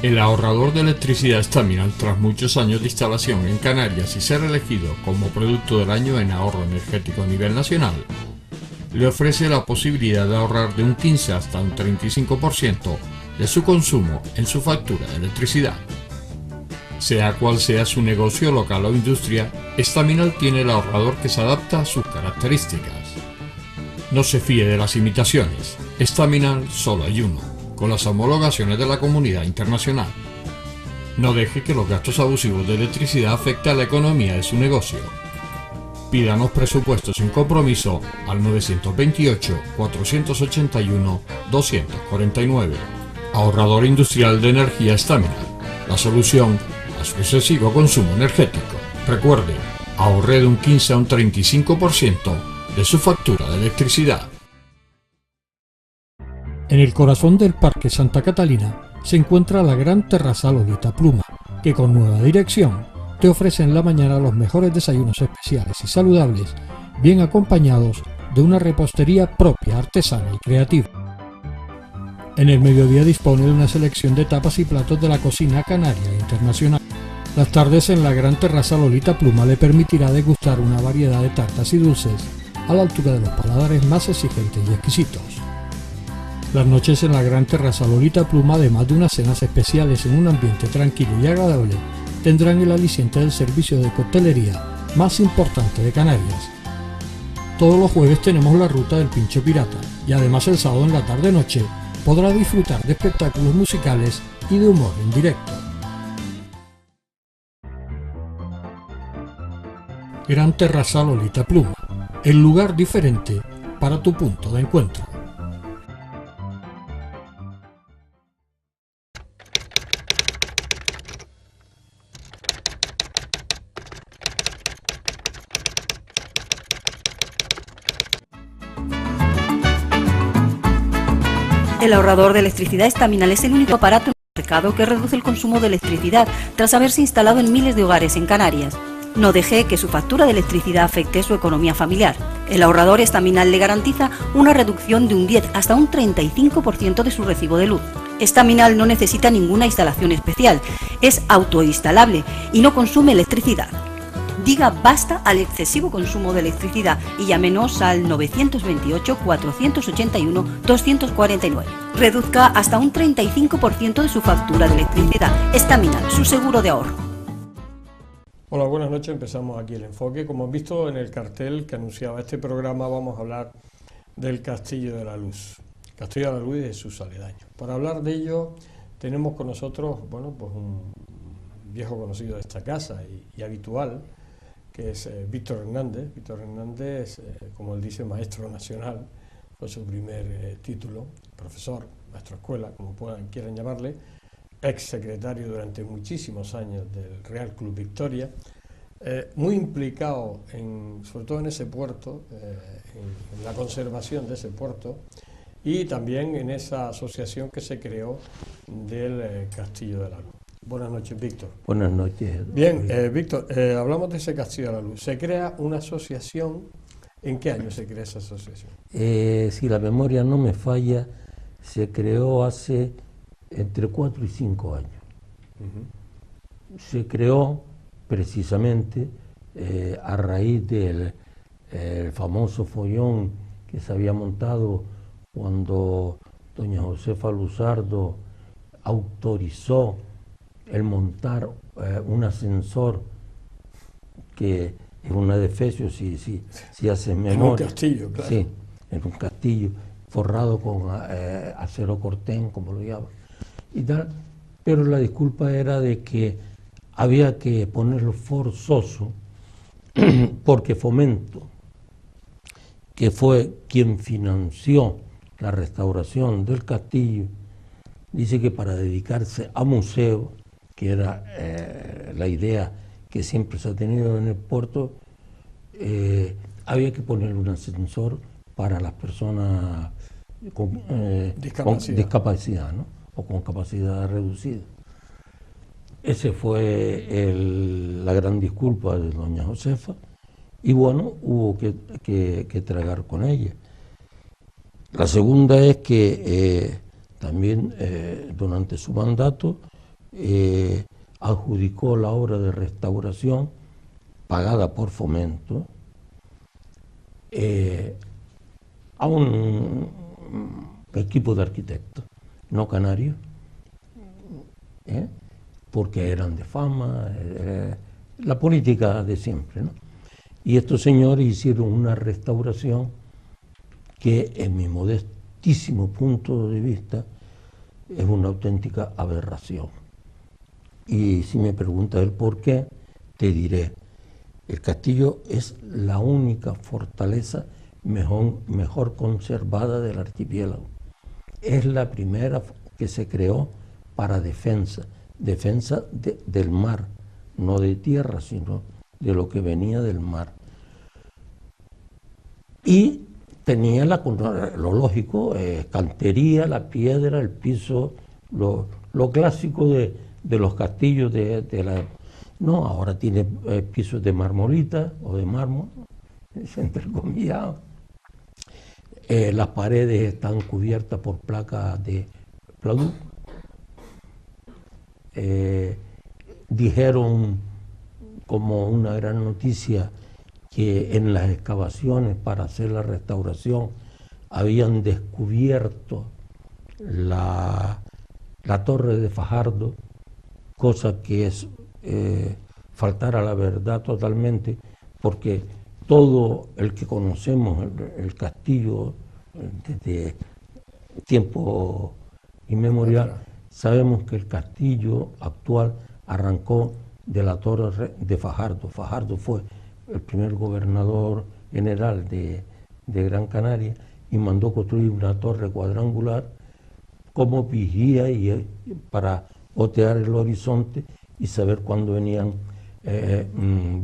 El ahorrador de electricidad Staminal, tras muchos años de instalación en Canarias y ser elegido como producto del año en ahorro energético a nivel nacional, le ofrece la posibilidad de ahorrar de un 15 hasta un 35% de su consumo en su factura de electricidad. Sea cual sea su negocio local o industria, Staminal tiene el ahorrador que se adapta a sus características. No se fíe de las imitaciones, Staminal solo hay uno, con las homologaciones de la comunidad internacional. No deje que los gastos abusivos de electricidad afecten a la economía de su negocio. Pídanos presupuestos sin compromiso al 928-481-249. Ahorrador industrial de energía Staminal, la solución a su excesivo consumo energético. Recuerde, ahorre de un 15 a un 35% de su factura de electricidad. En el corazón del Parque Santa Catalina se encuentra la gran terraza Lolita Pluma, que con nueva dirección te ofrece en la mañana los mejores desayunos especiales y saludables, bien acompañados de una repostería propia, artesana y creativa. En el mediodía dispone de una selección de tapas y platos de la cocina canaria e internacional. Las tardes en la gran terraza Lolita Pluma le permitirá degustar una variedad de tartas y dulces a la altura de los paladares más exigentes y exquisitos. Las noches en la gran terraza Lolita Pluma, además de unas cenas especiales en un ambiente tranquilo y agradable, tendrán el aliciente del servicio de coctelería más importante de Canarias. Todos los jueves tenemos la ruta del Pincho Pirata y además el sábado en la tarde-noche podrá disfrutar de espectáculos musicales y de humor en directo. Gran terraza Lolita Pluma, el lugar diferente para tu punto de encuentro. El ahorrador de electricidad Staminal es el único aparato en el mercado que reduce el consumo de electricidad tras haberse instalado en miles de hogares en Canarias. No deje que su factura de electricidad afecte su economía familiar. El ahorrador Staminal le garantiza una reducción de un 10 hasta un 35% de su recibo de luz. Staminal no necesita ninguna instalación especial, es autoinstalable y no consume electricidad. Diga basta al excesivo consumo de electricidad y llámenos al 928-481-249. Reduzca hasta un 35% de su factura de electricidad. Staminal, su seguro de ahorro. Hola, buenas noches. Empezamos aquí el enfoque. Como han visto en el cartel que anunciaba este programa, vamos a hablar del Castillo de la Luz. Castillo de la Luz y de sus aledaños. Para hablar de ello tenemos con nosotros, bueno, pues un viejo conocido de esta casa y habitual, que es Víctor Hernández. Víctor Hernández, como él dice, maestro nacional, fue su primer título, profesor, maestro de escuela, como quieran llamarle, ex secretario durante muchísimos años del Real Club Victoria, muy implicado sobre todo en ese puerto, en la conservación de ese puerto y también en esa asociación que se creó del Castillo de la Luz. Buenas noches, Víctor. Buenas noches. Bien, Víctor, hablamos de ese Castillo de la Luz. Se crea una asociación. ¿En qué año se crea esa asociación? Si la memoria no me falla, se creó hace entre 4 y 5 años. Se creó precisamente a raíz del famoso follón que se había montado cuando doña Josefa Luzardo autorizó el montar un ascensor que es una defecio, si hace memoria. En un castillo, claro. Sí, en un castillo forrado con acero cortén, como lo llaman, y tal. Pero la disculpa era de que había que ponerlo forzoso porque Fomento, que fue quien financió la restauración del castillo, dice que para dedicarse a museo, que era la idea que siempre se ha tenido en el puerto, había que poner un ascensor para las personas con discapacidad, ¿no? O con capacidad reducida. Ese fue la gran disculpa de doña Josefa, y bueno, hubo que tragar con ella. La segunda es que también durante su mandato adjudicó la obra de restauración pagada por Fomento a un equipo de arquitectos, no canarios, porque eran de fama, la política de siempre, ¿no? Y estos señores hicieron una restauración que, en mi modestísimo punto de vista, es una auténtica aberración. Y si me preguntas el por qué, te diré, el castillo es la única fortaleza mejor conservada del archipiélago. Es la primera que se creó para defensa del mar, no de tierra, sino de lo que venía del mar. Y tenía lo lógico, cantería, la piedra, el piso, lo clásico de los castillos de la... No, ahora tiene pisos de marmolita o de mármol, entrecomillado. Las paredes están cubiertas por placas de pladur. Dijeron como una gran noticia que en las excavaciones para hacer la restauración habían descubierto la torre de Fajardo, cosa que es faltar a la verdad totalmente, porque todo el que conocemos el castillo desde tiempo inmemorial, sabemos que el castillo actual arrancó de la torre de Fajardo. Fajardo fue el primer gobernador general de Gran Canaria y mandó construir una torre cuadrangular como vigía y para otear el horizonte y saber cuándo venían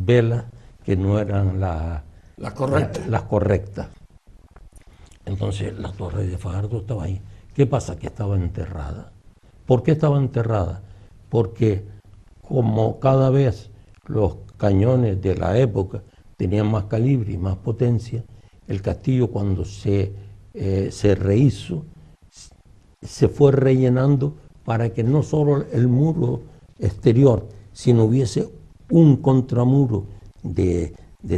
velas que no eran las correctas. Entonces la torre de Fajardo estaba ahí. ¿Qué pasa? Que estaba enterrada. ¿Por qué estaba enterrada? Porque como cada vez los cañones de la época tenían más calibre y más potencia, el castillo cuando se rehizo, se fue rellenando para que no solo el muro exterior, sino hubiese un contramuro de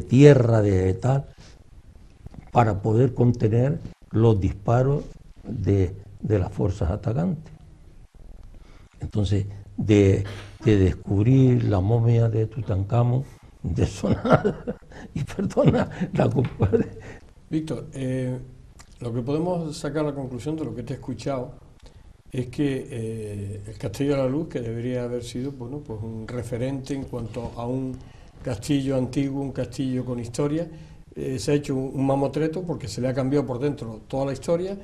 tierra, de tal, para poder contener los disparos de las fuerzas atacantes. Entonces, de descubrir la momia de Tutankamón, de eso nada, y perdona la culpa. Víctor, lo que podemos sacar la conclusión de lo que te he escuchado es que el Castillo de la Luz, que debería haber sido bueno, pues un referente en cuanto a un castillo antiguo, un castillo con historia, se ha hecho un mamotreto porque se le ha cambiado por dentro toda la historia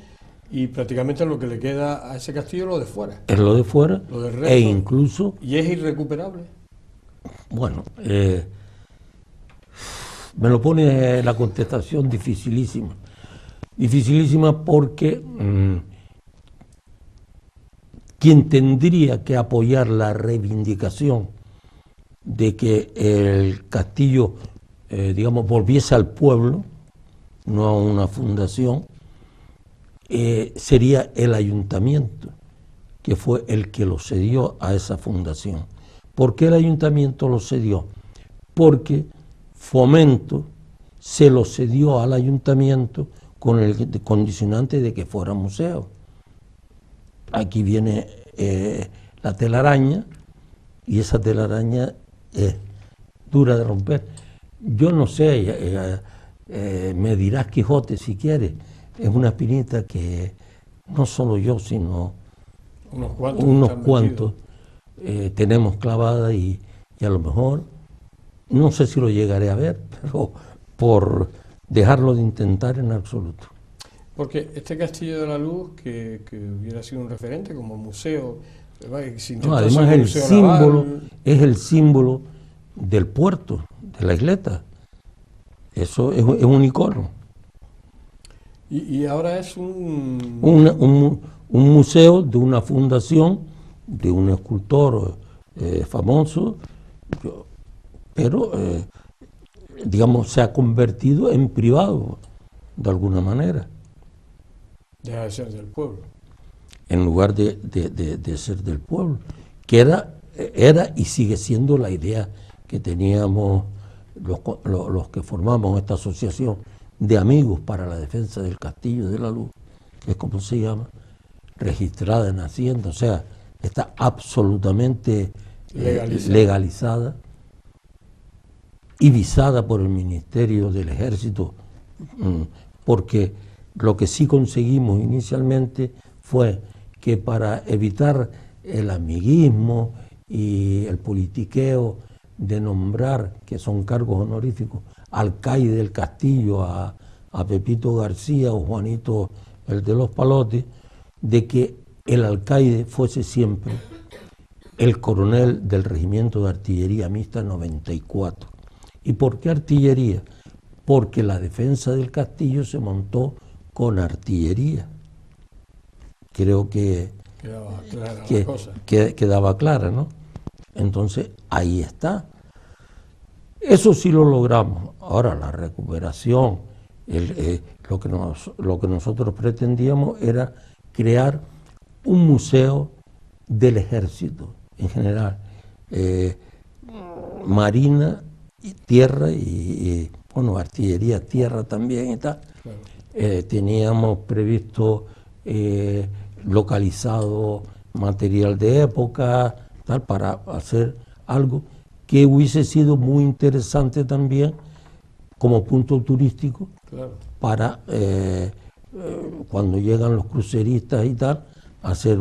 y prácticamente lo que le queda a ese castillo es lo de fuera. Es lo de fuera, lo del resto, e incluso... Y es irrecuperable. Bueno, me lo pone la contestación dificilísima. Dificilísima porque quien tendría que apoyar la reivindicación de que el castillo, digamos, volviese al pueblo, no a una fundación, sería el ayuntamiento, que fue el que lo cedió a esa fundación. ¿Por qué el ayuntamiento lo cedió? Porque Fomento se lo cedió al ayuntamiento con el condicionante de que fuera museo. Aquí viene la telaraña, y esa telaraña es dura de romper. Yo no sé, me dirás Quijote si quieres, es una espinita que no solo yo, sino unos cuantos tenemos clavada, y a lo mejor, no sé si lo llegaré a ver, pero por dejarlo de intentar en absoluto. Porque este Castillo de la Luz, que hubiera sido un referente como museo, no, además es el símbolo del puerto, de la isleta. Eso es un icono. Y ahora es un museo de una fundación, de un escultor famoso, pero digamos se ha convertido en privado de alguna manera. Deja de ser del pueblo. En lugar de ser del pueblo, que era y sigue siendo la idea que teníamos los que formamos esta asociación de amigos para la defensa del Castillo de la Luz, que es como se llama, registrada en Hacienda, o sea, está absolutamente legalizada y visada por el Ministerio del Ejército, porque lo que sí conseguimos inicialmente fue que para evitar el amiguismo y el politiqueo de nombrar, que son cargos honoríficos, alcaide del Castillo a Pepito García o Juanito el de los Palotes, de que el alcaide fuese siempre el coronel del Regimiento de Artillería Mixta 94. ¿Y por qué artillería? Porque la defensa del castillo se montó con artillería. Creo que quedaba clara, ¿no? Entonces, ahí está. Eso sí lo logramos. Ahora, la recuperación, lo que nosotros pretendíamos era crear un museo del ejército en general, marina, tierra y bueno, artillería, tierra también y tal. Claro. Teníamos previsto localizado material de época, tal, para hacer algo que hubiese sido muy interesante también como punto turístico, claro, para cuando llegan los cruceristas y tal, hacer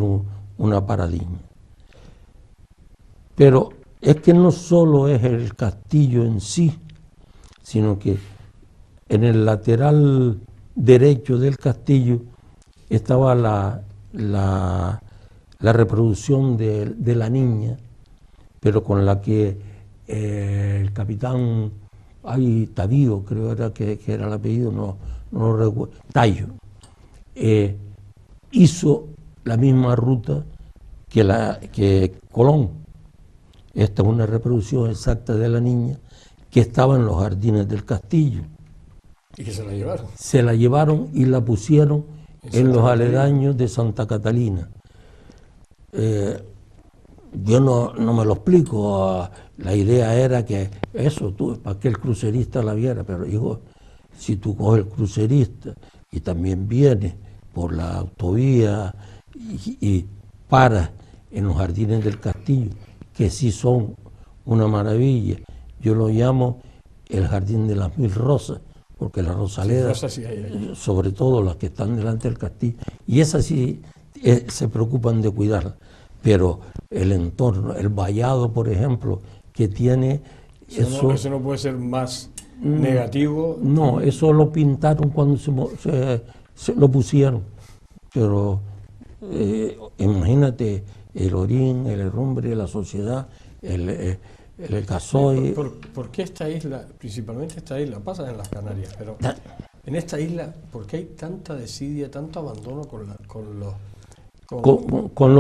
una paradilla. Pero es que no solo es el castillo en sí, sino que en el lateral derecho del castillo estaba la reproducción de la niña, pero con la que el capitán Tavío, creo que era el apellido, no lo recuerdo, Tallo, hizo la misma ruta que Colón. Esta es una reproducción exacta de la niña que estaba en los jardines del castillo. ¿Y que se la llevaron? Se la llevaron y la pusieron en los aledaños de Santa Catalina. Yo no me lo explico. La idea era que eso, para que el crucerista la viera, pero digo, si tú coges el crucerista y también vienes por la autovía y paras en los jardines del castillo, que sí son una maravilla, yo lo llamo el Jardín de las Mil Rosas, porque la Rosaleda, sí, sobre todo las que están delante del castillo, y esas sí se preocupan de cuidarla, pero el entorno, el vallado, por ejemplo, que tiene... Eso no puede ser más negativo. No, eso lo pintaron cuando se lo pusieron, pero imagínate el orín, el herrumbre, la sociedad, el gasoil. ¿Por qué esta isla, principalmente esta isla, pasa en las Canarias, pero en esta isla, por qué hay tanta desidia, tanto abandono con lo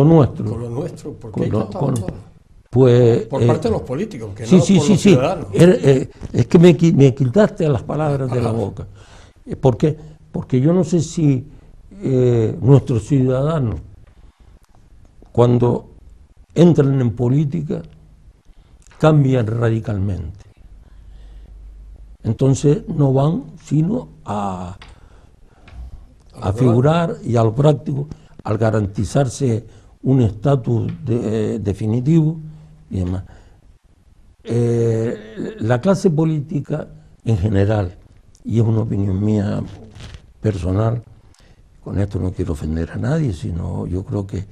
nuestro? Con lo nuestro, ¿por qué hay tanto abandono? Pues, por parte de los políticos, que no por los ciudadanos. Es que me quitaste las palabras de la boca. ¿Por qué? Porque yo no sé si nuestros ciudadanos, cuando entran en política, cambian radicalmente. Entonces no van sino a a figurar y a lo práctico, al garantizarse un estatus definitivo y demás. La clase política en general, y es una opinión mía personal, con esto no quiero ofender a nadie, sino yo creo que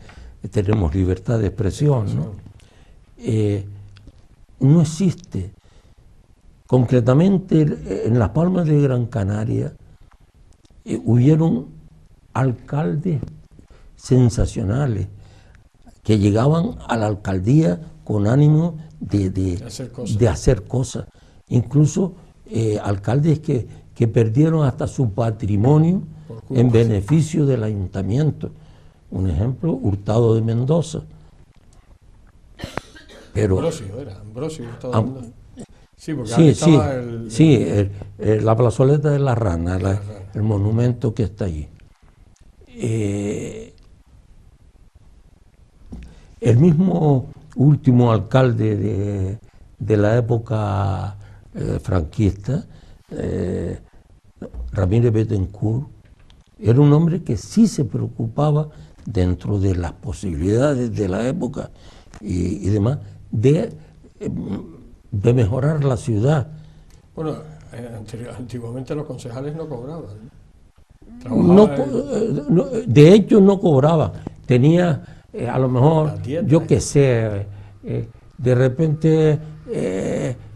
tenemos libertad de expresión, ¿no? No existe. Concretamente en Las Palmas de Gran Canaria hubieron alcaldes sensacionales que llegaban a la alcaldía con ánimo de hacer cosas. Incluso alcaldes que perdieron hasta su patrimonio en beneficio del ayuntamiento. Un ejemplo, Hurtado de Mendoza. Pero, Ambrosio Hurtado de Mendoza. Sí, porque ahí estaba la plazoleta de la Rana, el monumento que está allí. El mismo último alcalde de la época franquista, Ramírez Betancourt, era un hombre que sí se preocupaba, dentro de las posibilidades de la época y demás, de mejorar la ciudad. Bueno, antiguamente los concejales no cobraban. De hecho no cobraba. Tenía a lo mejor, yo qué sé, de repente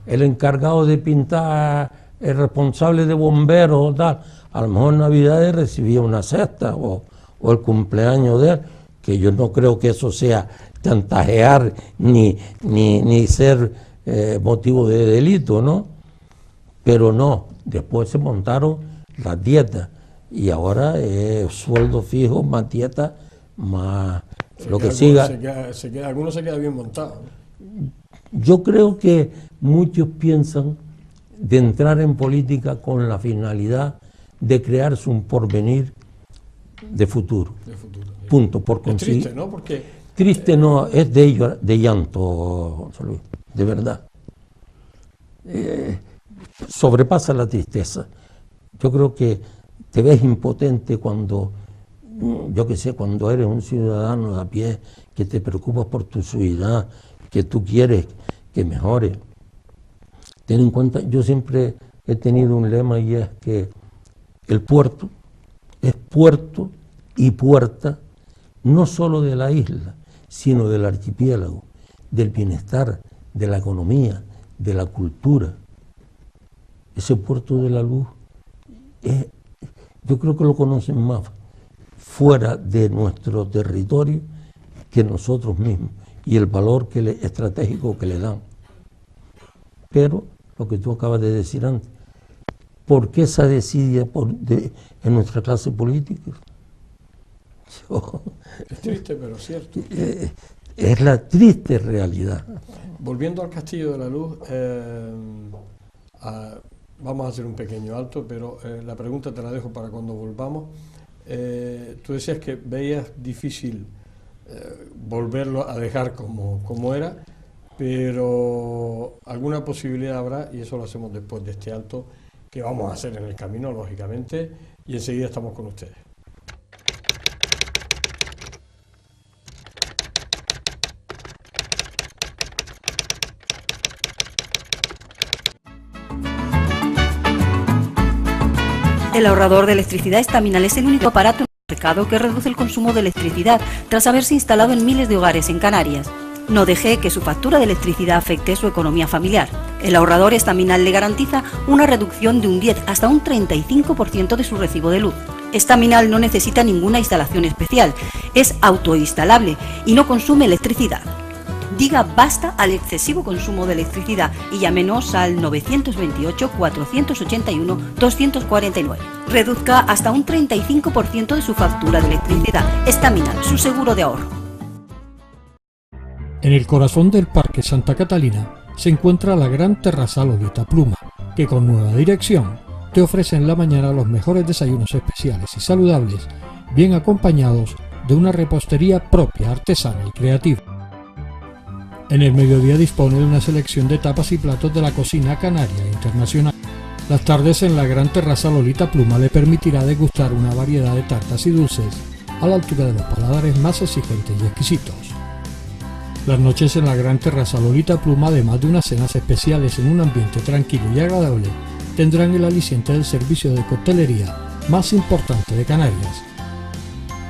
el encargado de pintar, el responsable de bomberos o tal, a lo mejor en Navidades recibía una cesta o el cumpleaños de él, que yo no creo que eso sea chantajear ni ser motivo de delito, ¿no? Pero no, después se montaron las dietas y ahora sueldo fijo más dieta más lo que siga. Algunos se queda bien montado. Yo creo que muchos piensan de entrar en política con la finalidad de crearse un porvenir de futuro. Punto. Por conseguir. Es triste, ¿no? Porque triste no, es de llanto, de verdad. Sobrepasa la tristeza. Yo creo que te ves impotente cuando, yo qué sé, cuando eres un ciudadano de a pie, que te preocupas por tu ciudad, que tú quieres que mejore. Ten en cuenta, yo siempre he tenido un lema y es que el puerto es puerto y puerta no solo de la isla, sino del archipiélago, del bienestar, de la economía, de la cultura. Ese puerto de la luz, yo creo que lo conocen más fuera de nuestro territorio que nosotros mismos, y el valor estratégico que le dan. Pero, lo que tú acabas de decir antes, ¿por qué esa desidia en nuestra clase política? Es triste, pero cierto. Es la triste realidad. Volviendo al Castillo de la Luz, vamos a hacer un pequeño alto, pero la pregunta te la dejo para cuando volvamos. Tú decías que veías difícil volverlo a dejar como era, pero alguna posibilidad habrá, y eso lo hacemos después de este alto que vamos a hacer en el camino, lógicamente, y enseguida estamos con ustedes. El ahorrador de electricidad Estaminal es el único aparato en el mercado que reduce el consumo de electricidad tras haberse instalado en miles de hogares en Canarias. No deje que su factura de electricidad afecte su economía familiar. El ahorrador Estaminal le garantiza una reducción de un 10 hasta un 35% de su recibo de luz. Estaminal no necesita ninguna instalación especial, es autoinstalable y no consume electricidad. Diga basta al excesivo consumo de electricidad y llámenos al 928-481-249. Reduzca hasta un 35% de su factura de electricidad. Estaminal, su seguro de ahorro. En el corazón del Parque Santa Catalina se encuentra la gran terrazal Olita Pluma, que con nueva dirección te ofrece en la mañana los mejores desayunos especiales y saludables, bien acompañados de una repostería propia, artesana y creativa. En el mediodía dispone de una selección de tapas y platos de la cocina canaria e internacional. Las tardes en la gran terraza Lolita Pluma le permitirá degustar una variedad de tartas y dulces a la altura de los paladares más exigentes y exquisitos. Las noches en la gran terraza Lolita Pluma, además de unas cenas especiales en un ambiente tranquilo y agradable, tendrán el aliciente del servicio de coctelería más importante de Canarias.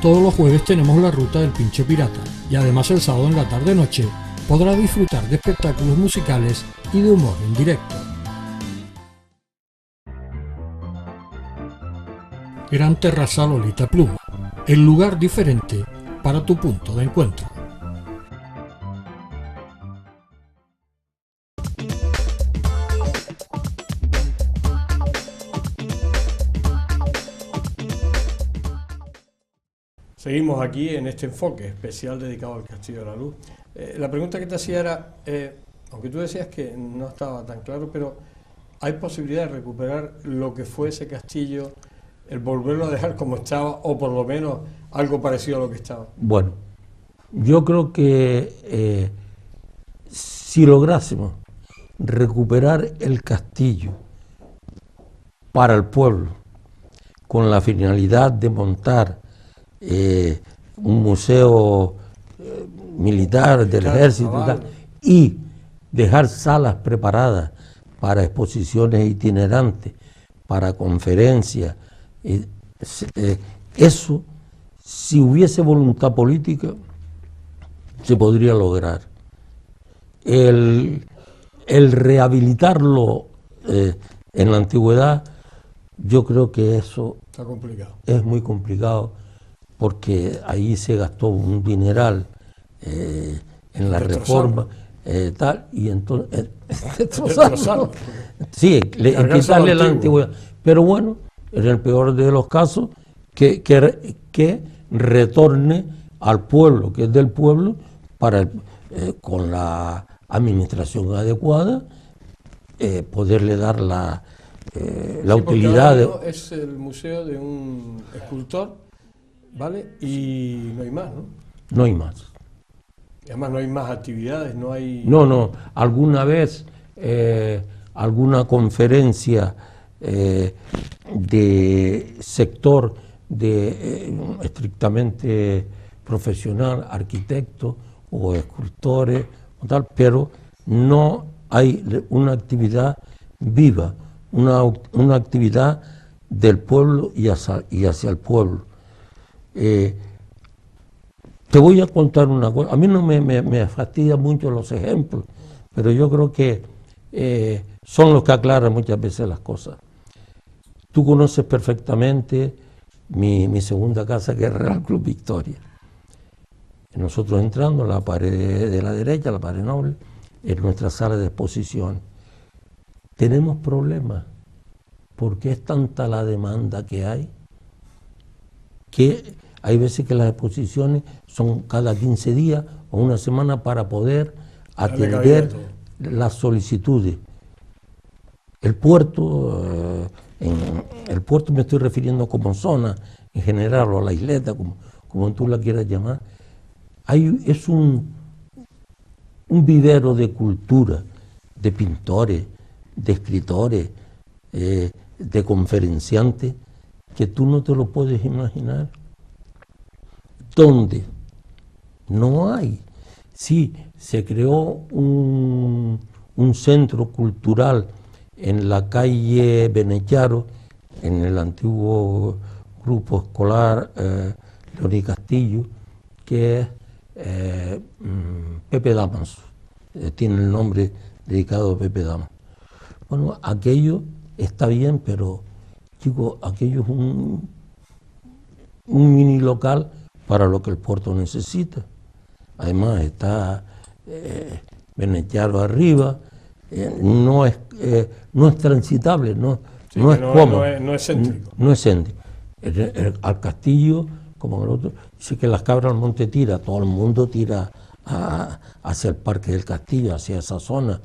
Todos los jueves tenemos la ruta del Pincho Pirata y además el sábado en la tarde-noche podrá disfrutar de espectáculos musicales y de humor en directo. Gran Terraza Lolita Pluma, el lugar diferente para tu punto de encuentro. Seguimos aquí en este enfoque especial dedicado al Castillo de la Luz. La pregunta que te hacía era, aunque tú decías que no estaba tan claro, pero ¿hay posibilidad de recuperar lo que fue ese castillo, el volverlo a dejar como estaba, o por lo menos algo parecido a lo que estaba? Bueno, yo creo que si lográsemos recuperar el castillo para el pueblo, con la finalidad de montar un museo militar del ejército y dejar salas preparadas para exposiciones itinerantes, para conferencias, eso, si hubiese voluntad política, se podría lograr. El rehabilitarlo en la antigüedad, yo creo que eso está complicado. Es muy complicado, porque ahí se gastó un dineral en la reforma, tal, y entonces destrozarlo. Sí, quitarle la antigüedad. Pero bueno, en el peor de los casos, que retorne al pueblo, que es del pueblo, para con la administración adecuada, poderle dar la utilidad. Es el museo de un escultor, ¿vale? Y no hay más, ¿no? No hay más. Y además no hay más actividades, no hay... No, alguna vez, alguna conferencia de sector estrictamente profesional, arquitectos o escultores, o tal, pero no hay una actividad viva, una actividad del pueblo y hacia el pueblo. Te voy a contar una cosa. A mí no me fastidian mucho los ejemplos, pero yo creo que son los que aclaran muchas veces las cosas. Tú conoces perfectamente mi segunda casa, que es Real Club Victoria. Nosotros entrando, la pared de la derecha, la pared noble, es nuestra sala de exposición. Tenemos problemas, porque es tanta la demanda que hay, que hay veces que las exposiciones son cada 15 días o una semana para poder atender las solicitudes. El puerto, en el puerto me estoy refiriendo como zona en general, o a la isleta, como tú la quieras llamar, es un vivero de cultura, de pintores, de escritores, de conferenciantes, que tú no te lo puedes imaginar. ¿Dónde? No hay. Sí, se creó un centro cultural en la calle Benecharo, en el antiguo grupo escolar León y Castillo, que es Pepe Damas, tiene el nombre dedicado a Pepe Damas. Bueno, aquello está bien, pero chicos, aquello es un mini local para lo que el puerto necesita. Además está Benecharo arriba, no es transitable, no es cómodo. No es céntrico. No es céntrico. Al castillo, como el otro, dice que las cabras al monte tira, todo el mundo tira hacia el Parque del Castillo, hacia esa zona.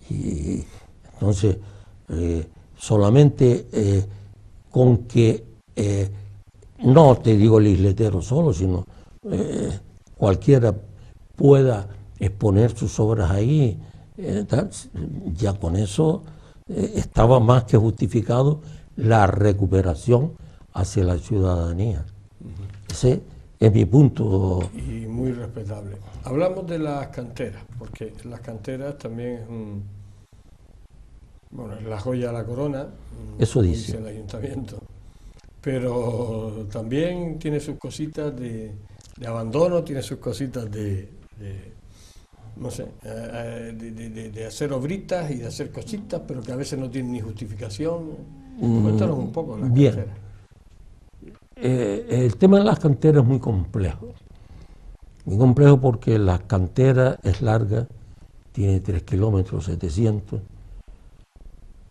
Y entonces, solamente con que, no te digo el isletero solo, sino cualquiera pueda exponer sus obras ahí, ya con eso estaba más que justificado la recuperación hacia la ciudadanía. Ese es mi punto. Y muy respetable. Hablamos de las canteras, porque las canteras también es bueno, es la joya de la corona, Eso dice el ayuntamiento, pero también tiene sus cositas de abandono, tiene sus cositas no sé, de hacer obritas y de hacer cositas, pero que a veces no tienen ni justificación. Cuéntanos un poco las bien. canteras. El tema de las canteras es muy complejo porque la cantera es larga, tiene 3 kilómetros 700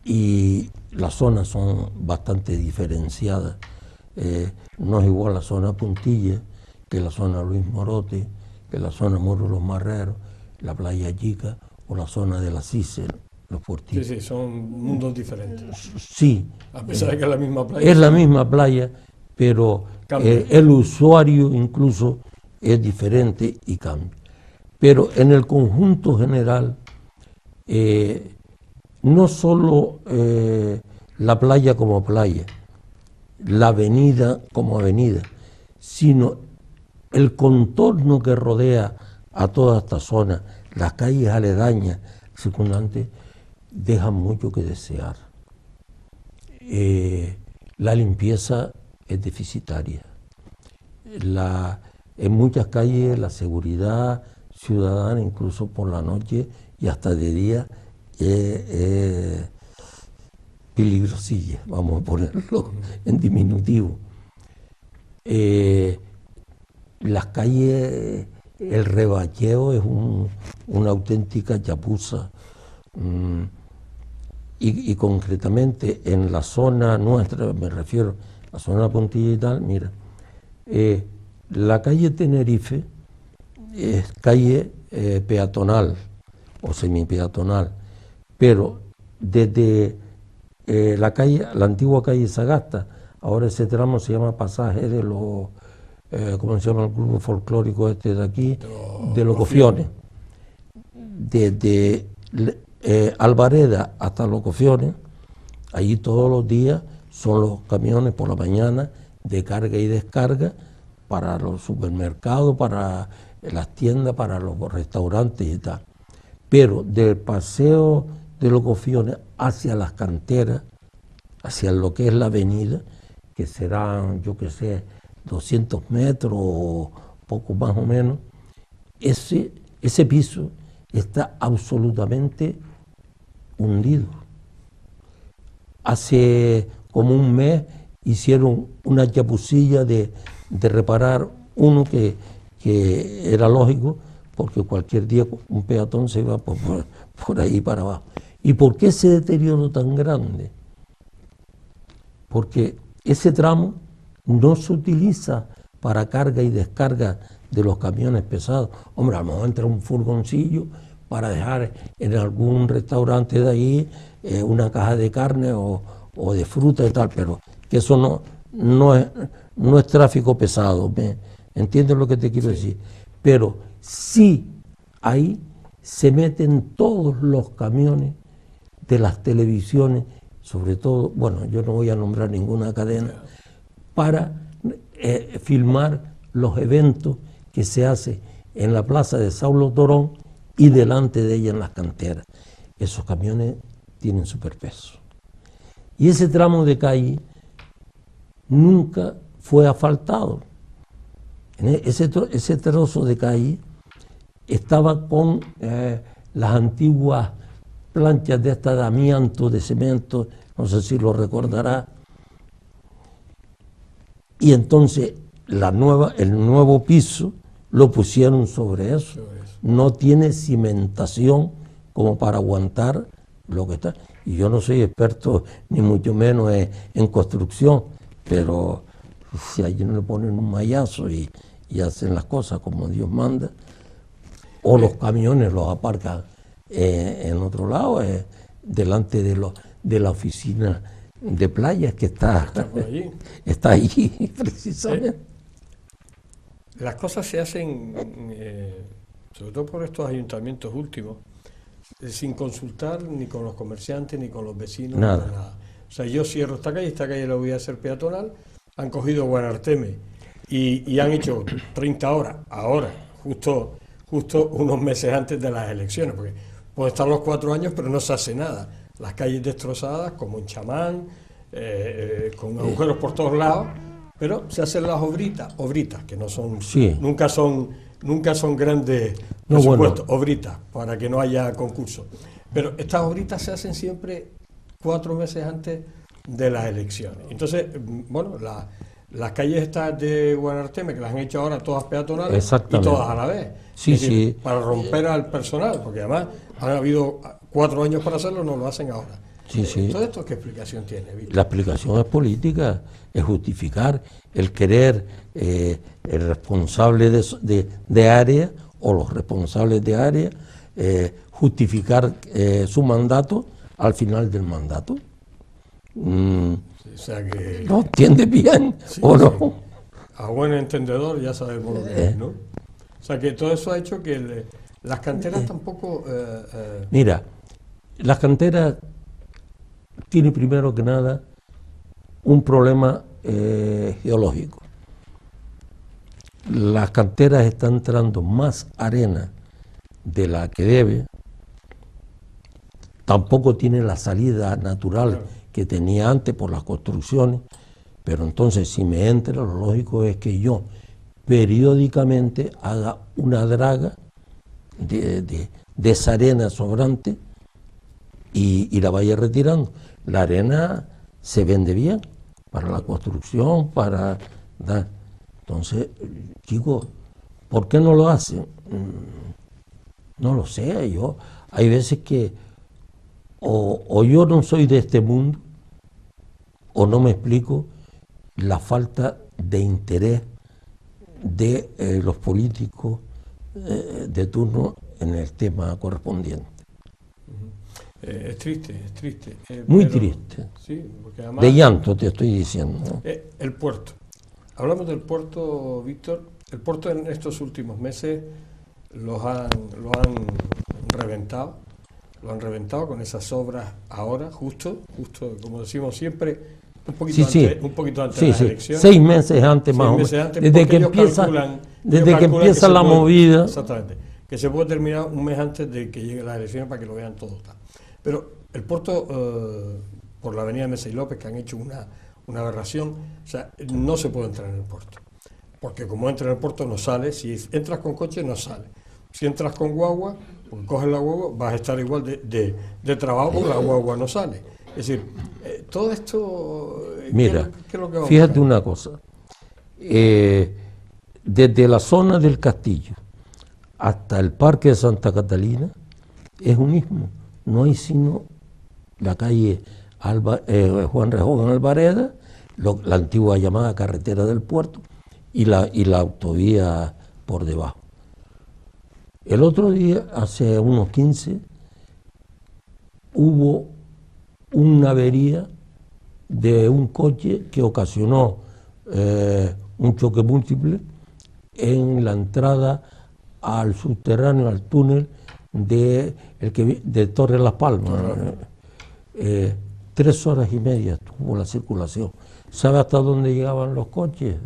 y las zonas son bastante diferenciadas. No es igual la zona Puntilla que la zona Luis Morote, que la zona Morro Los Marreros, la playa Chica o la zona de la Cícero, los Portillos. Sí, son mundos diferentes. Sí. A pesar de que es la misma playa. Es la misma playa, pero el usuario incluso es diferente y cambia. Pero en el conjunto general, no solo la playa como playa, la avenida como avenida, sino el contorno que rodea a toda esta zona, las calles aledañas, circundantes, dejan mucho que desear. La limpieza es deficitaria. En muchas calles la seguridad ciudadana, incluso por la noche y hasta de día, es peligrosilla, vamos a ponerlo en diminutivo. Las calles, el rebacheo es una auténtica chapuza. Y concretamente en la zona nuestra, me refiero a la zona Puntilla y tal, mira, la calle Tenerife es calle peatonal o semipeatonal, pero desde la antigua calle Sagasta, ahora ese tramo se llama pasaje de los, ¿cómo se llama el grupo folclórico este de aquí? De los Cofiones. Desde Alvareda hasta Los Cofiones, allí todos los días son los camiones por la mañana de carga y descarga para los supermercados, para las tiendas, para los restaurantes y tal. Pero del paseo de Los Cofiones hacia las canteras, hacia lo que es la avenida, que serán, yo qué sé, 200 metros o poco más o menos, ese piso está absolutamente hundido. Hace como un mes hicieron una chapucilla de reparar uno que era lógico, porque cualquier día un peatón se iba por ahí para abajo. ¿Y por qué ese deterioro tan grande? Porque ese tramo no se utiliza para carga y descarga de los camiones pesados. Hombre, a lo mejor entra un furgoncillo para dejar en algún restaurante de ahí una caja de carne o de fruta y tal, pero que eso no es tráfico pesado. ¿Entiendes lo que te quiero decir? Pero sí ahí se meten todos los camiones de las televisiones, sobre todo, bueno, yo no voy a nombrar ninguna cadena, para filmar los eventos que se hacen en la plaza de Saulo Torón y delante de ella en las canteras. Esos camiones tienen superpeso. Y ese tramo de calle nunca fue asfaltado. Ese trozo de calle estaba con las antiguas planchas de esta de amianto, de cemento, no sé si lo recordará. Y entonces el nuevo piso lo pusieron sobre eso. No tiene cimentación como para aguantar lo que está. Y yo no soy experto, ni mucho menos en construcción, pero si allí no le ponen un mallazo y hacen las cosas como Dios manda, o los camiones los aparcan en otro lado, delante de la oficina de playas que está allí precisamente. Las cosas se hacen, sobre todo por estos ayuntamientos últimos, sin consultar ni con los comerciantes, ni con los vecinos, Nada. ni nada. O sea, yo cierro esta calle la voy a hacer peatonal, han cogido Guanarteme y han hecho 30 horas, ahora, justo unos meses antes de las elecciones, porque pueden estar los 4 años, pero no se hace nada. Las calles destrozadas, como en Chamán, con agujeros por todos lados, pero se hacen las obritas, que no son, Sí. nunca son grandes No, presupuestos, bueno. obritas, para que no haya concurso. Pero estas obritas se hacen siempre 4 meses antes de las elecciones. Entonces, bueno, las calles estas de Guanarteme, que las han hecho ahora todas peatonales y Exactamente. todas a la vez. Sí, Es decir, sí. para romper al personal, porque además han habido 4 años para hacerlo, no lo hacen ahora. Sí, sí. ¿Todo esto qué explicación tiene, Víctor? La explicación es política, es justificar el querer el responsable de área o los responsables de área justificar su mandato al final del mandato. O sea que, ¿No entiende bien Sí, o no? sí. A buen entendedor ya sabemos lo que es, ¿no? O sea que todo eso ha hecho que las canteras tampoco... Mira, las canteras tiene primero que nada un problema geológico. Las canteras están entrando más arena de la que debe, tampoco tiene la salida natural Claro. que tenía antes por las construcciones, pero entonces si me entra, lo lógico es que yo periódicamente haga una draga de esa arena sobrante y la vaya retirando. La arena se vende bien para la construcción, para dar. Entonces, chicos, ¿por qué no lo hacen? No lo sé, hay veces que o yo no soy de este mundo o no me explico la falta de interés de los políticos de turno en el tema correspondiente. es triste. Muy pero- triste. Sí, porque además... De llanto te estoy diciendo, ¿no? El puerto. Hablamos del puerto, Víctor. El puerto en estos últimos meses lo han reventado. Lo han reventado con esas obras ahora, justo, como decimos siempre, un poquito antes de las Sí. elecciones. 6 meses antes más o 6 menos. meses antes, Desde porque que ellos empieza, calculan desde se la puede- movida. Exactamente. Que se puede terminar un mes antes de que lleguen las elecciones para que lo vean todo. Tal. Pero el puerto, por la avenida Mesa y López, que han hecho una aberración, o sea, no se puede entrar en el puerto. Porque como entra en el puerto no sale, si entras con coche no sale. Si entras con guagua, pues coges la guagua, vas a estar igual de trabajo porque la guagua no sale. Es decir, todo esto... Mira, ¿qué es lo que va a fíjate buscar? una cosa. Desde la zona del Castillo hasta el Parque de Santa Catalina es un istmo. No hay sino la calle Juan Rejón Alvareda, la antigua llamada carretera del puerto y la autovía por debajo. El otro día, hace unos 15, hubo una avería de un coche que ocasionó un choque múltiple en la entrada al subterráneo, al túnel de Torre Las Palmas. 3 horas y media estuvo la circulación. ¿Sabe hasta dónde llegaban los coches?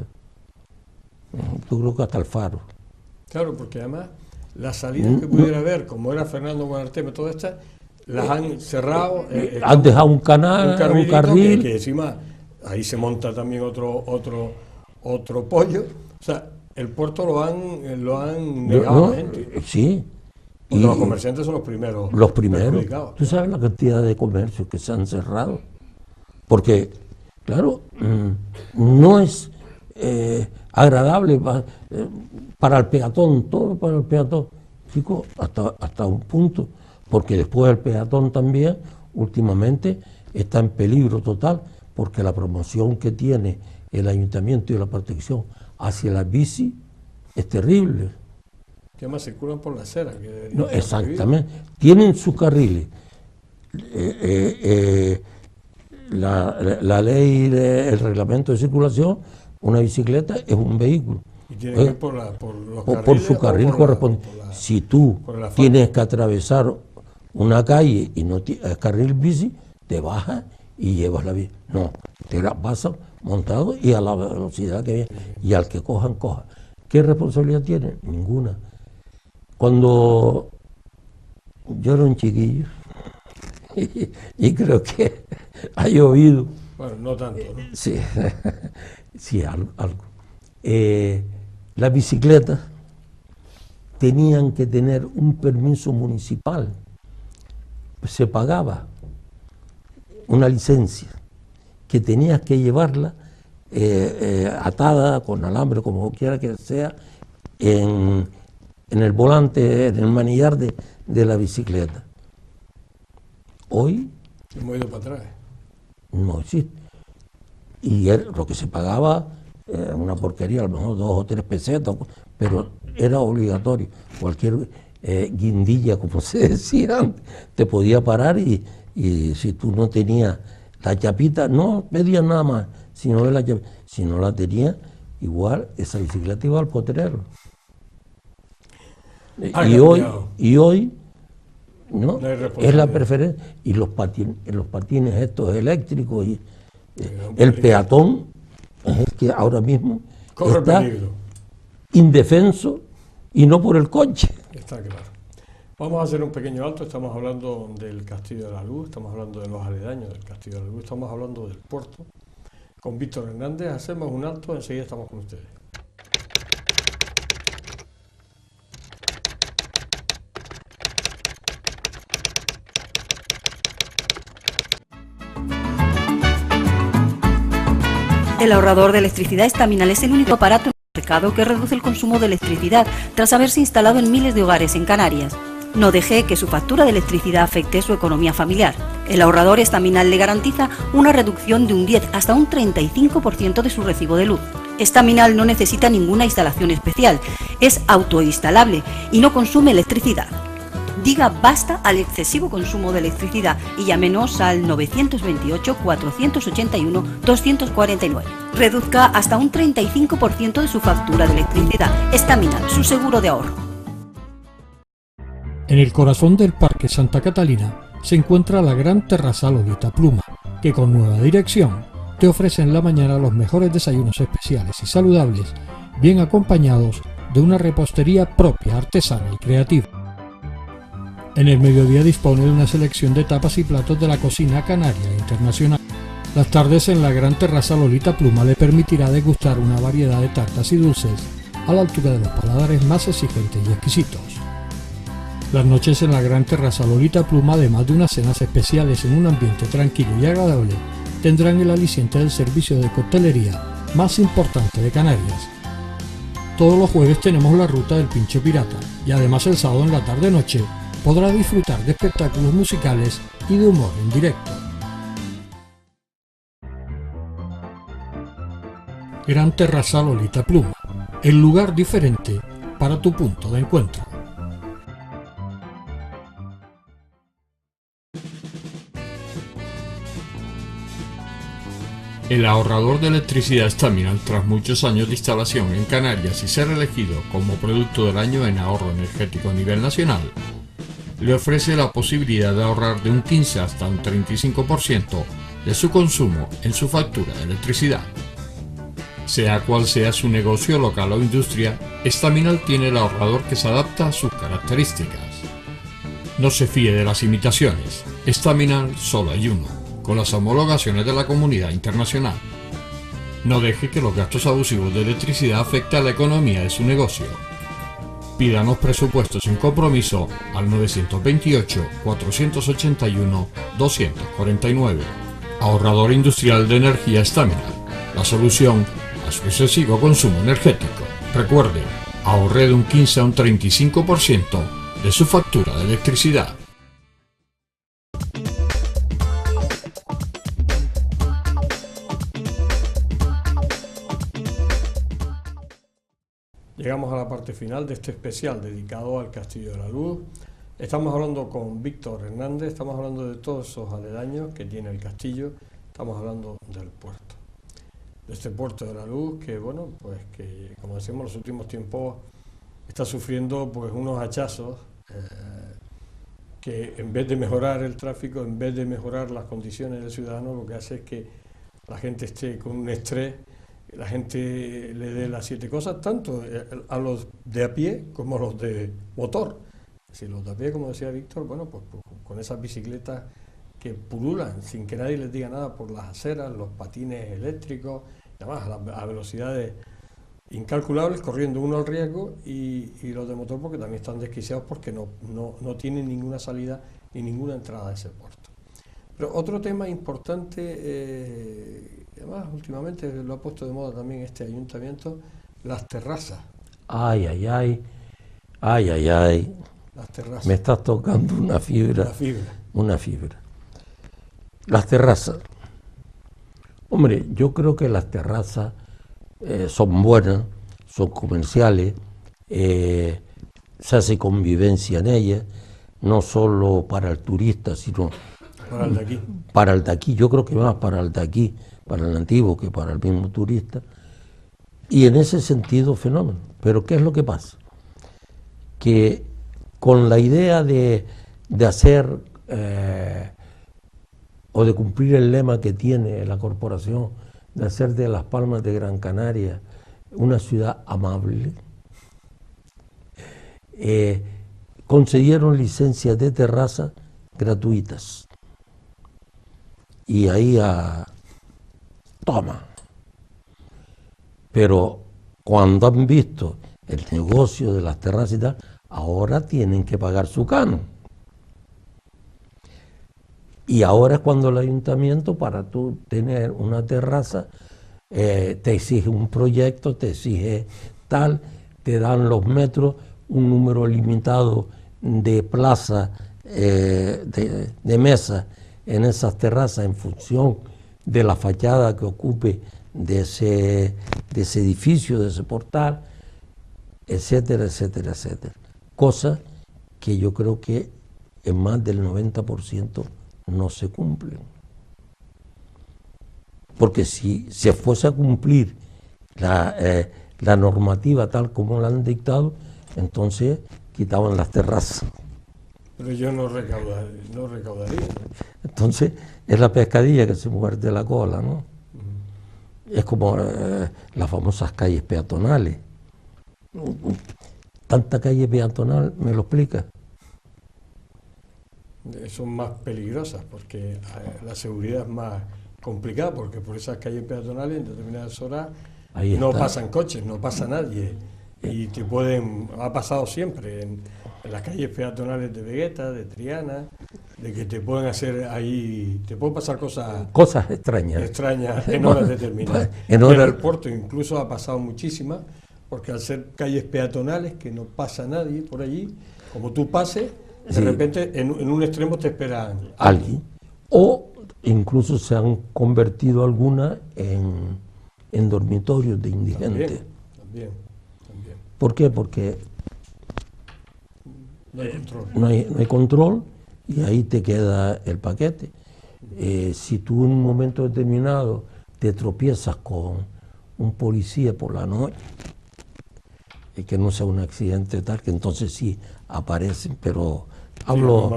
Yo creo que hasta el faro. Claro, porque además las salidas que pudiera haber, como era Fernando Guanarteme, todas estas, las han cerrado. Han dejado un canal, un carrilito carril. que encima ahí se monta también otro pollo. O sea, el puerto lo han negado a la gente. Sí. Porque los comerciantes son los primeros. Los primeros. perjudicados. ¿Tú sabes la cantidad de comercios que se han cerrado? Porque, claro, no es agradable para el peatón, todo para el peatón. Chicos, hasta un punto, porque después el peatón también, últimamente, está en peligro total, porque la promoción que tiene el ayuntamiento y la protección hacia la bici es terrible. Que además circulan por la acera. Que deberían No, estar exactamente. Tienen sus carriles. La ley, el reglamento de circulación, una bicicleta es un vehículo. Y tiene que ir por los Por carriles su o carril por la- correspondiente. por la- Si tú por el asfalto. tienes que atravesar una calle y no tienes carril bici, te bajas y llevas la bici. No, te la pasas montado y a la velocidad que viene. Y al que cojan, coja. ¿Qué responsabilidad tiene? Ninguna. Cuando yo era un chiquillo, y creo que ha llovido. Bueno, no tanto, ¿no? Sí, sí, algo. Las bicicletas tenían que tener un permiso municipal. Se pagaba una licencia que tenías que llevarla atada con alambre, como quiera que sea, en el volante, en el manillar de la bicicleta. Hoy hemos ido para atrás. no existe. Y lo que se pagaba era una porquería, a lo mejor 2 o 3 pesetas, pero era obligatorio. Cualquier guindilla, como se decía antes, te podía parar y si tú no tenías la chapita, no pedías nada más, sino la chapita. Si no la tenías, igual esa bicicleta iba al potrero. Y hoy ¿no? No hay Es la preferencia. Y los patines estos eléctricos y el peatón es el que ahora mismo corre está peligro. Indefenso y no por el coche. Está claro. Vamos a hacer un pequeño alto. Estamos hablando del Castillo de la Luz, estamos hablando de los aledaños del Castillo de la Luz, estamos hablando del puerto. Con Víctor Hernández hacemos un alto, enseguida estamos con ustedes. El ahorrador de electricidad Estaminal es el único aparato en el mercado que reduce el consumo de electricidad tras haberse instalado en miles de hogares en Canarias. No deje que su factura de electricidad afecte su economía familiar. El ahorrador Estaminal le garantiza una reducción de un 10 hasta un 35% de su recibo de luz. Estaminal no necesita ninguna instalación especial, es autoinstalable y no consume electricidad. Diga basta al excesivo consumo de electricidad y llámenos al 928-481-249. Reduzca hasta un 35% de su factura de electricidad. Estaminal, su seguro de ahorro. En el corazón del Parque Santa Catalina se encuentra la gran terraza Lolita Pluma, que con nueva dirección te ofrece en la mañana los mejores desayunos especiales y saludables, bien acompañados de una repostería propia, artesana y creativa. En el mediodía dispone de una selección de tapas y platos de la cocina canaria e internacional. Las tardes en la gran terraza Lolita Pluma le permitirá degustar una variedad de tartas y dulces a la altura de los paladares más exigentes y exquisitos. Las noches en la gran terraza Lolita Pluma, además de unas cenas especiales en un ambiente tranquilo y agradable, tendrán el aliciente del servicio de coctelería más importante de Canarias. Todos los jueves tenemos la ruta del Pincho Pirata y además el sábado en la tarde-noche podrá disfrutar de espectáculos musicales y de humor en directo. Gran Terraza Lolita Pluma, el lugar diferente para tu punto de encuentro. El ahorrador de electricidad Estaminal, tras muchos años de instalación en Canarias y ser elegido como producto del año en ahorro energético a nivel nacional, le ofrece la posibilidad de ahorrar de un 15 hasta un 35% de su consumo en su factura de electricidad. Sea cual sea su negocio local o industria, Estaminal tiene el ahorrador que se adapta a sus características. No se fíe de las imitaciones, Estaminal solo hay uno, con las homologaciones de la comunidad internacional. No deje que los gastos abusivos de electricidad afecten a la economía de su negocio. Pídanos presupuestos sin compromiso al 928-481-249. Ahorrador industrial de energía Estaminal, la solución a su excesivo consumo energético. Recuerde, ahorre de un 15 a un 35% de su factura de electricidad. Llegamos a la parte final de este especial dedicado al Castillo de la Luz. Estamos hablando con Víctor Hernández, estamos hablando de todos esos aledaños que tiene el castillo, estamos hablando del puerto. De este puerto de la Luz que, bueno, pues que, como decimos, en los últimos tiempos está sufriendo pues unos hachazos que en vez de mejorar el tráfico, en vez de mejorar las condiciones del ciudadano, lo que hace es que la gente esté con un estrés, la gente le dé las 7 cosas, tanto a los de a pie como a los de motor. Si los de a pie, como decía Víctor, bueno, pues con esas bicicletas que pululan sin que nadie les diga nada por las aceras, los patines eléctricos, y además a velocidades incalculables, corriendo uno al riesgo, y los de motor porque también están desquiciados porque no tienen ninguna salida ni ninguna entrada a ese puerto. Pero otro tema importante, además últimamente lo ha puesto de moda también este ayuntamiento, las terrazas. Ay, ay, ay, ay, ay, ay. Las terrazas. Me estás tocando una fibra. La fibra. Una fibra. Las terrazas. Hombre, yo creo que las terrazas son buenas, son comerciales, se hace convivencia en ellas, no solo para el turista, sino para el de aquí. Para el de aquí, yo creo que más para el de aquí, para el nativo, que para el mismo turista. Y en ese sentido, fenómeno. Pero ¿qué es lo que pasa? Que con la idea de hacer o de cumplir el lema que tiene la corporación, de hacer de Las Palmas de Gran Canaria una ciudad amable, concedieron licencias de terraza gratuitas. Y ahí toma. Pero cuando han visto el negocio de las terrazas y tal, ahora tienen que pagar su canon. Y ahora es cuando el ayuntamiento, para tú tener una terraza, te exige un proyecto, te exige tal, te dan los metros, un número limitado de plazas, de mesas en esas terrazas en función de la fachada que ocupe de ese edificio, de ese portal, etcétera, etcétera, etcétera. Cosa que yo creo que en más del 90% no se cumplen. Porque si se fuese a cumplir la normativa tal como la han dictado, entonces quitaban las terrazas. Pero yo no recaudaría. Entonces es la pescadilla que se muerde la cola, ¿no? Es como las famosas calles peatonales. Tanta calle peatonal, ¿me lo explica? Son más peligrosas porque la seguridad es más complicada, porque por esas calles peatonales en determinadas horas no pasan coches, no pasa nadie. Y te ha pasado siempre en las calles peatonales de Vegueta, de Triana, de que te pueden hacer ahí, te pueden pasar cosas extrañas en horas determinadas. En el puerto incluso ha pasado muchísimas, porque al ser calles peatonales que no pasa nadie por allí, como tú pases, de repente en un extremo te espera alguien. O incluso se han convertido algunas en dormitorios de indigentes. También. ¿Por qué? Porque no hay control y ahí te queda el paquete. Si tú en un momento determinado te tropiezas con un policía por la noche, y que no sea un accidente tal, que entonces sí aparecen, pero hablo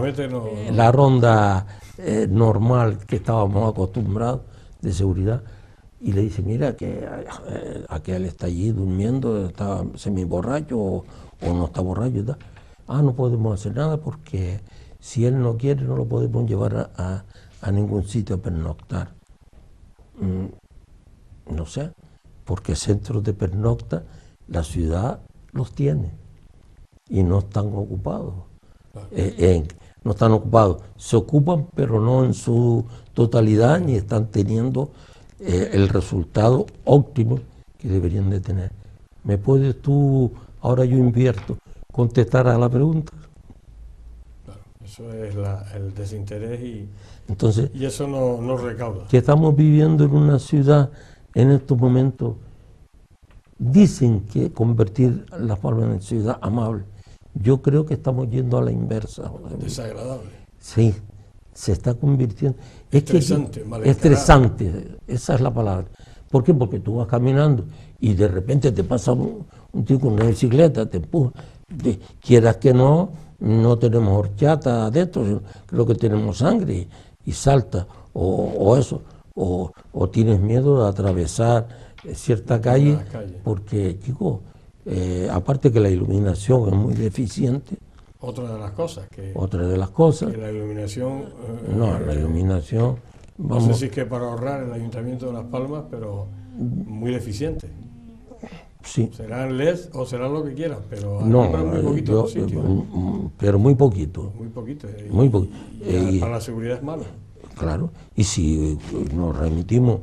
la ronda normal que estábamos acostumbrados de seguridad, y le dice, mira que aquel está allí durmiendo, está semiborracho o no está borracho y tal. No podemos hacer nada porque si él no quiere no lo podemos llevar a ningún sitio a pernoctar. No sé, porque centros de pernocta la ciudad los tiene y no están ocupados. No están ocupados, se ocupan pero no en su totalidad ni están teniendo el resultado óptimo que deberían de tener. ¿Me puedes tú, ahora yo invierto, contestar a la pregunta? Claro, eso es el desinterés y eso no recauda. Que estamos viviendo en una ciudad en estos momentos, dicen que convertir Las Palmas en ciudad amable. Yo creo que estamos yendo a la inversa. Desagradable. Sí, se está convirtiendo. Estresante, estresante, esa es la palabra. ¿Por qué? Porque tú vas caminando y de repente te pasa un tío con una bicicleta, te empuja. Quieras que no, no tenemos horchata de esto, sino que lo que tenemos sangre y salta, o eso, o tienes miedo de atravesar cierta calle, porque, chicos, aparte que la iluminación es muy deficiente. Otra de las cosas. Que la iluminación... la iluminación... No sé si es que para ahorrar el Ayuntamiento de Las Palmas, pero muy deficiente. Sí. Serán LED o serán lo que quieran, pero no, muy poquito los sitios. Pero muy poquito. Muy poquito. Muy poquito. Y para la seguridad es malo. Claro. Y si nos remitimos,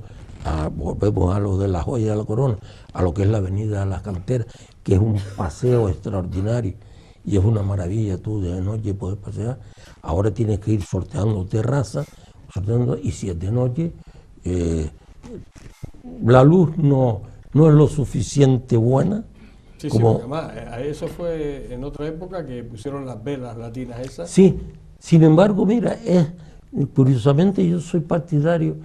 volvemos a lo de la Joya de la Corona, a lo que es la Avenida de las Canteras, que es un paseo extraordinario y es una maravilla tú de noche poder pasear. Ahora tienes que ir sorteando terrazas, y si es de noche, la luz no es lo suficiente buena. Sí, como... sí, además, eso fue en otra época que pusieron las velas latinas esas. Sí, sin embargo, mira, curiosamente yo soy partidario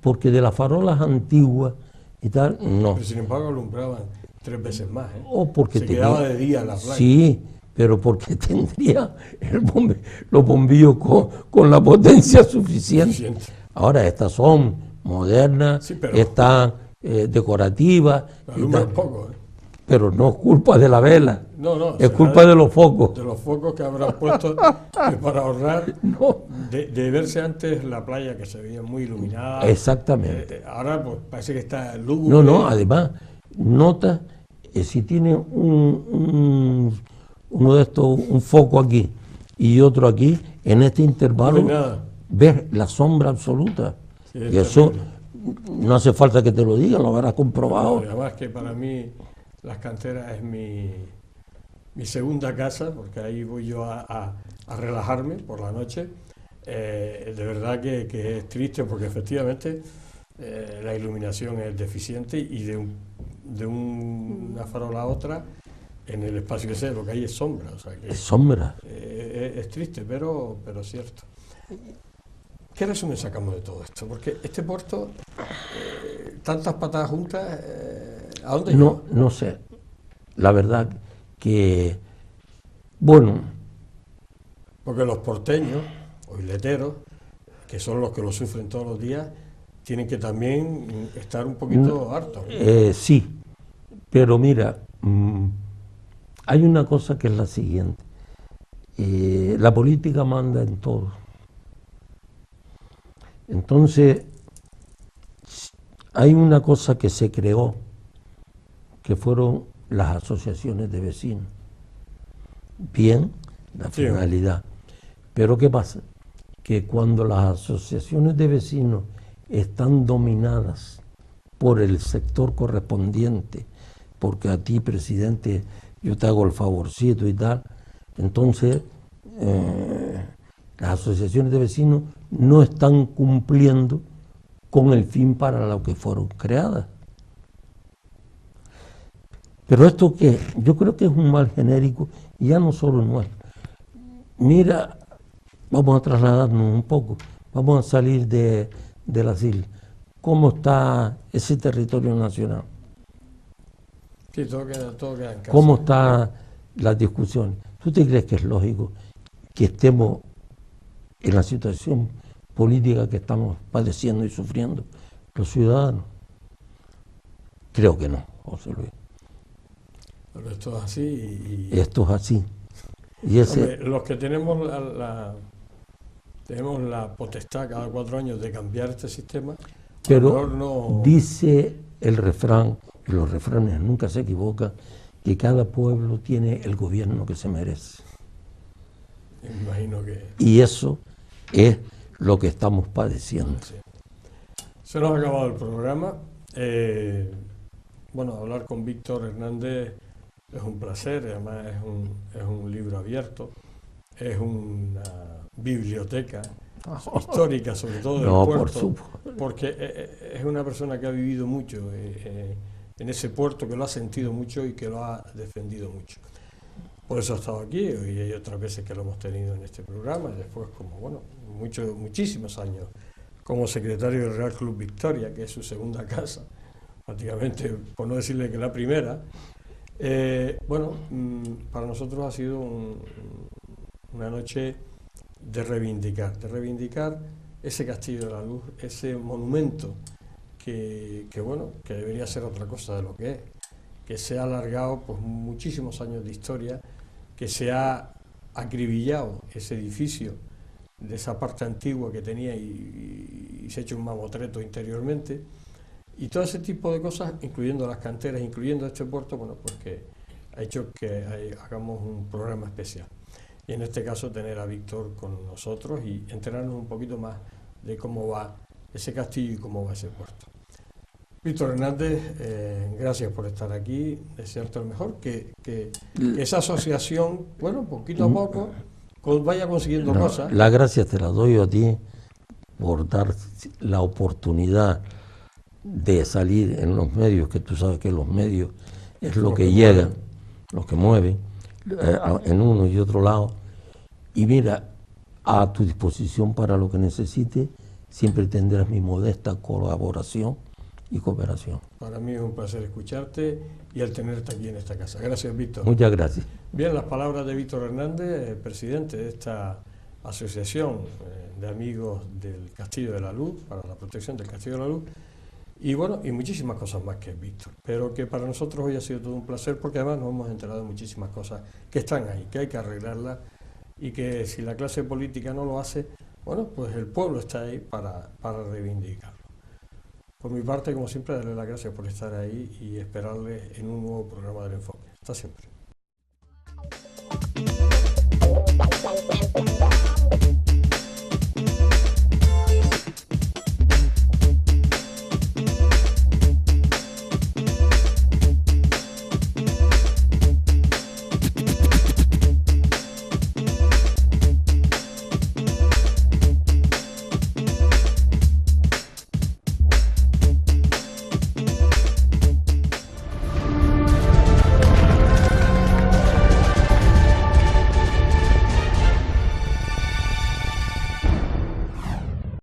porque de las farolas antiguas y tal, no. Pero sin embargo alumbraban 3 veces más, ¿eh? O porque se quedaba de día la playa. Sí, pero porque tendría los bombillos con la potencia suficiente. Ahora estas son modernas, sí, están decorativas. Alumbran poco, ¿eh? Pero no es culpa de la vela, no, es culpa de los focos. De los focos que habrán puesto para ahorrar, de verse antes la playa que se veía muy iluminada. Exactamente. Ahora pues parece que está lúgubre. No, además, nota si tiene uno de estos, un foco aquí y otro aquí, en este intervalo, ves la sombra absoluta. Sí, y eso no hace falta que te lo digan, lo habrás comprobado. Además que para mí Las Canteras es mi segunda casa, porque ahí voy yo a relajarme por la noche. De verdad que es triste, porque efectivamente la iluminación es deficiente y de una farola a otra, en el espacio que sea, lo que hay es sombra. O sea que es sombra. Es triste, pero cierto. ¿Qué resumen sacamos de todo esto? Porque este puerto, tantas patadas juntas, ¿a dónde lleva? No sé. La verdad que, bueno... Porque los porteños, o isleteros, que son los que lo sufren todos los días, tienen que también estar un poquito hartos. Sí, pero mira, hay una cosa que es la siguiente. La política manda en todo. Entonces, hay una cosa que se creó, que fueron las asociaciones de vecinos. Bien, la finalidad. Pero ¿qué pasa? Que cuando las asociaciones de vecinos están dominadas por el sector correspondiente, porque a ti, presidente, yo te hago el favorcito y tal, entonces las asociaciones de vecinos no están cumpliendo con el fin para lo que fueron creadas. Pero esto que yo creo que es un mal genérico, y ya no solo nuestro. Mira, vamos a trasladarnos un poco, vamos a salir de las islas. ¿Cómo está ese territorio nacional? Sí, todo queda en casa. ¿Cómo están las discusiones? ¿Tú te crees que es lógico que estemos en la situación política que estamos padeciendo y sufriendo los ciudadanos? Creo que no, José Luis. Pero esto es así Esto es así. Y hombre, los que tenemos tenemos la potestad cada 4 años de cambiar este sistema, pero no... dice el refrán, y los refranes nunca se equivocan, que cada pueblo tiene el gobierno que se merece. Me imagino que... Y eso es lo que estamos padeciendo. Sí. Se nos ha acabado el programa. Bueno, hablar con Víctor Hernández es un placer, además es un libro abierto, es una biblioteca histórica, sobre todo del puerto, porque es una persona que ha vivido mucho en ese puerto, que lo ha sentido mucho y que lo ha defendido mucho. Por eso ha estado aquí, y hay otras veces que lo hemos tenido en este programa, y después como, bueno, muchísimos años como secretario del Real Club Victoria, que es su segunda casa, prácticamente, por no decirle que la primera. Bueno, para nosotros ha sido una noche de reivindicar ese Castillo de la Luz, ese monumento que bueno, que debería ser otra cosa de lo que se ha alargado pues muchísimos años de historia, que se ha acribillado ese edificio de esa parte antigua que tenía y se ha hecho un mamotreto interiormente, y todo ese tipo de cosas, incluyendo las canteras, incluyendo este puerto, bueno, pues que ha hecho que hagamos un programa especial. Y en este caso tener a Víctor con nosotros y enterarnos un poquito más de cómo va ese castillo y cómo va ese puerto. Víctor Hernández, gracias por estar aquí, desearte lo mejor, que esa asociación, bueno, poquito a poco, vaya consiguiendo cosas. Las gracias te las doy a ti por dar la oportunidad de salir en los medios, que tú sabes que los medios es lo que llega, lo que mueve, en uno y otro lado. Y mira, a tu disposición para lo que necesites, siempre tendrás mi modesta colaboración y cooperación. Para mí es un placer escucharte y el tenerte aquí en esta casa. Gracias, Víctor. Muchas gracias. Bien, las palabras de Víctor Hernández, presidente de esta asociación de amigos del Castillo de la Luz, para la protección del Castillo de la Luz, y bueno, y muchísimas cosas más que Víctor, pero que para nosotros hoy ha sido todo un placer, porque además nos hemos enterado de muchísimas cosas que están ahí, que hay que arreglarlas, y que si la clase política no lo hace, bueno, pues el pueblo está ahí para reivindicarlo. Por mi parte, como siempre, darle las gracias por estar ahí y esperarle en un nuevo programa del Enfoque. Hasta siempre.